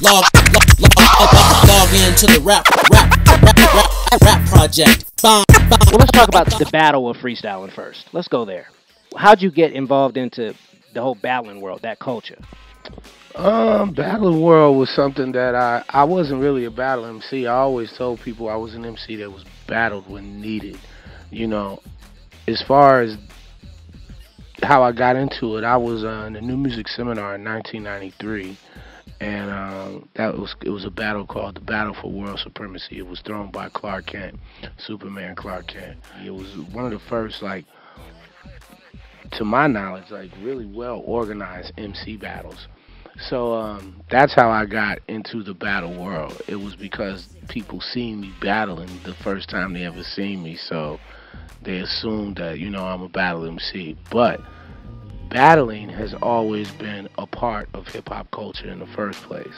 log into the rap project. Well, let's talk about the battle of freestyling first. Let's go there. How'd you get involved into the whole battling world, that culture? Battling world was something that I wasn't really a battle MC. I always told people I was an MC that was battled when needed. You know, as far as how I got into it, I was in a new music seminar in 1993, and it was a battle called the Battle for World Supremacy. It was thrown by Clark Kent, Superman Clark Kent. It was one of the first, like, to my knowledge, like really well organized MC battles. So that's how I got into the battle world. It was because people seen me battling the first time they ever seen me, so they assumed that, you know, I'm a battle MC. But battling has always been a part of hip-hop culture in the first place.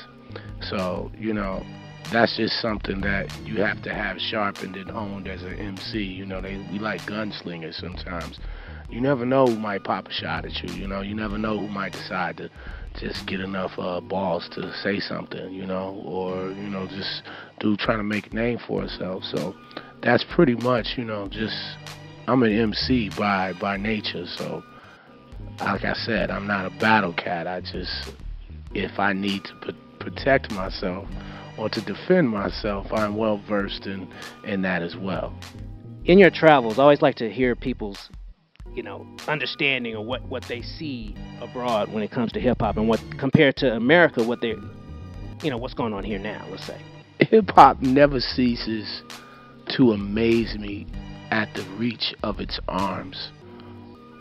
So, you know, that's just something that you have to have sharpened and honed as an MC. You know, we like gunslingers sometimes. You never know who might pop a shot at you, you know. You never know who might decide to just get enough balls to say something, you know, or, you know, just trying to make a name for herself. So that's pretty much, you know, just, I'm an MC by nature. So like I said, I'm not a battle cat. I just, if I need to protect myself or to defend myself, I'm well versed in that as well. In your travels, I always like to hear people's, you know, understanding of what they see abroad when it comes to hip hop, and what compared to America, what they, you know, what's going on here now, let's say. Hip hop never ceases to amaze me at the reach of its arms.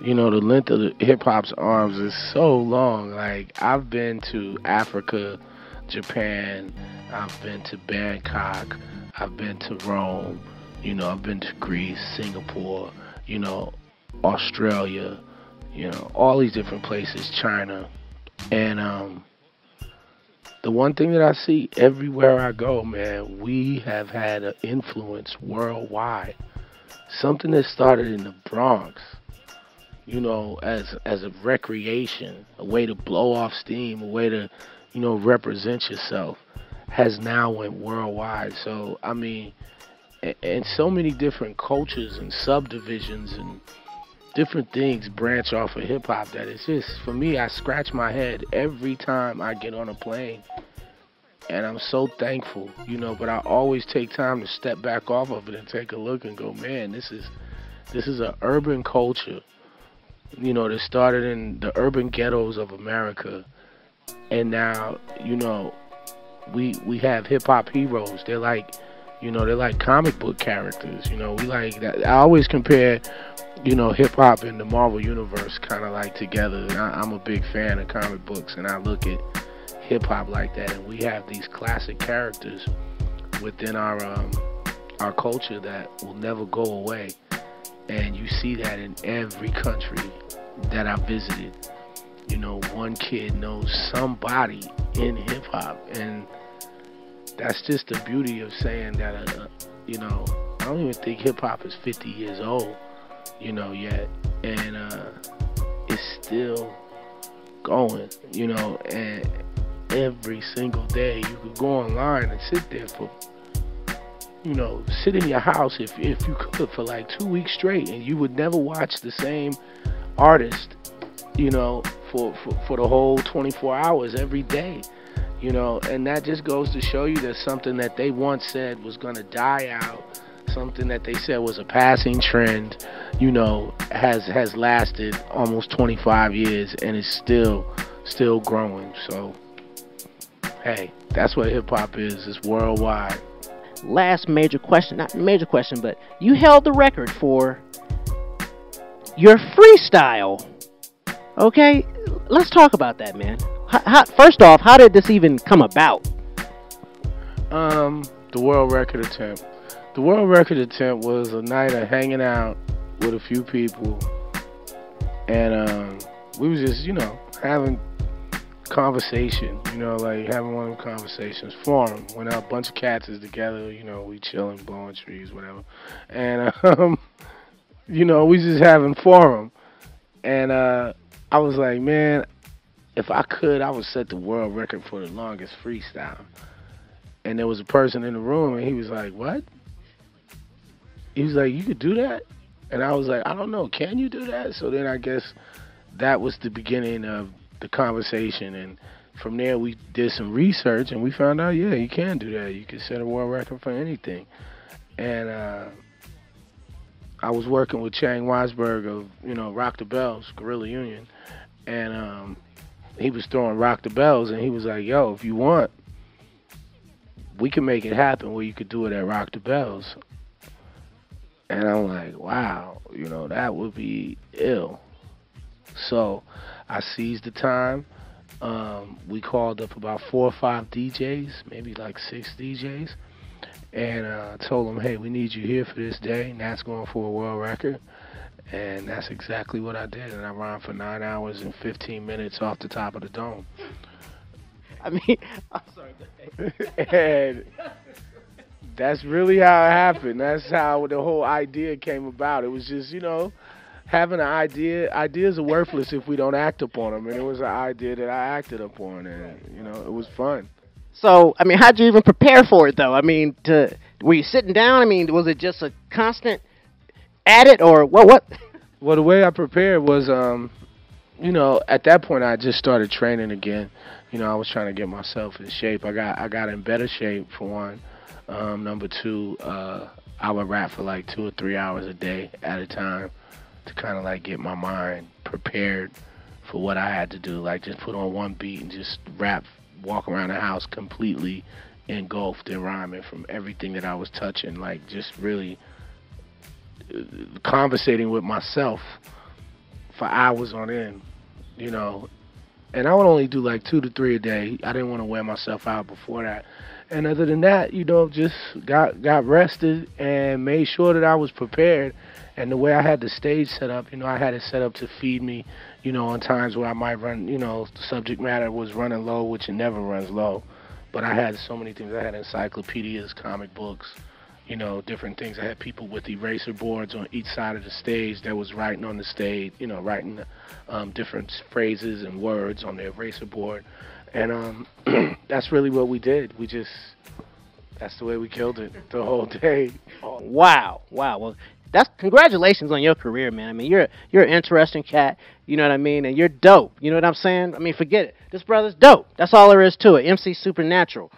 You know, the length of the hip hop's arms is so long. Like, I've been to Africa, Japan, I've been to Bangkok, I've been to Rome, you know, I've been to Greece, Singapore, you know, Australia, you know, all these different places, China. And the one thing that I see everywhere I go, man, we have had an influence worldwide. Something that started in the Bronx, you know, as a recreation, a way to blow off steam, a way to, you know, represent yourself, has now went worldwide. So, I mean, and so many different cultures and subdivisions and different things branch off of hip-hop that it's just, for me, I scratch my head every time I get on a plane. And I'm so thankful, you know, but I always take time to step back off of it and take a look and go, man, this is an urban culture, you know, that started in the urban ghettos of America. And now, you know, we have hip-hop heroes. They're like, you know, they're like comic book characters, you know. We like that. I always compare, you know, hip-hop and the Marvel Universe kind of like together. I'm a big fan of comic books, and I look at hip-hop like that. And we have these classic characters within our culture that will never go away. And you see that in every country that I visited. You know, one kid knows somebody in hip-hop, and that's just the beauty of saying that, you know, I don't even think hip-hop is 50 years old, you know, yet. And it's still going, you know, and every single day you could go online and sit there for, you know, sit in your house if you could for like 2 weeks straight, and you would never watch the same artist, you know, for the whole 24 hours every day. You know, and that just goes to show you that something that they once said was going to die out, something that they said was a passing trend, you know, has lasted almost 25 years and is still growing. So, hey, that's what hip-hop is. It's worldwide. Last major question, not major question, but you held the record for your freestyle. Okay, let's talk about that, man. First off, how did this even come about? The world record attempt. The world record attempt was a night of hanging out with a few people, and we was just, you know, having conversation, you know, like having one of them conversations, forum, when a bunch of cats is together, you know, we chilling, blowing trees, whatever, and you know, we just having forum, and I was like, man, if I could, I would set the world record for the longest freestyle. And there was a person in the room, and he was like, "What?" He was like, "You could do that?" And I was like, "I don't know. Can you do that?" So then I guess that was the beginning of the conversation. And from there, we did some research, and we found out, yeah, you can do that. You can set a world record for anything. And I was working with Chang Weisberg of, Rock the Bells, Gorilla Union. And he was throwing Rock the Bells, and he was like, "Yo, if you want, we can make it happen where you could do it at Rock the Bells." And I'm like, wow, that would be ill. So I seized the time. We called up about 4 or 5 DJs, maybe like 6 DJs, and told them, "Hey, we need you here for this day, and that's going for a world record." And that's exactly what I did, and I rhymed for 9 hours and 15 minutes off the top of the dome. I mean, I'm sorry. And that's really how it happened. That's how the whole idea came about. It was just, having an idea. Ideas are worthless if we don't act upon them, and it was an idea that I acted upon, and, it was fun. So, I mean, how'd you even prepare for it, though? I mean, were you sitting down? I mean, was it just a constant at it, or what? Well, the way I prepared was, at that point I just started training again. I was trying to get myself in shape. I got in better shape, for one. Number two, I would rap for like 2 or 3 hours a day at a time to kind of like get my mind prepared for what I had to do. Like just put on one beat and just rap, walk around the house completely engulfed in rhyming from everything that I was touching. Like just really conversating with myself for hours on end, And I would only do like 2 to 3 a day. I didn't want to wear myself out before that. And other than that, just got rested and made sure that I was prepared. And the way I had the stage set up, I had it set up to feed me, on times where I might run, the subject matter was running low, which it never runs low. But I had so many things. I had encyclopedias, comic books, different things. I had people with eraser boards on each side of the stage that was writing on the stage, writing different phrases and words on the eraser board. And that's really what we did. That's the way we killed it the whole day. Wow. Well, congratulations on your career, man. I mean, you're an interesting cat, you know what I mean? And you're dope, you know what I'm saying? I mean, forget it. This brother's dope. That's all there is to it. MC Supernatural.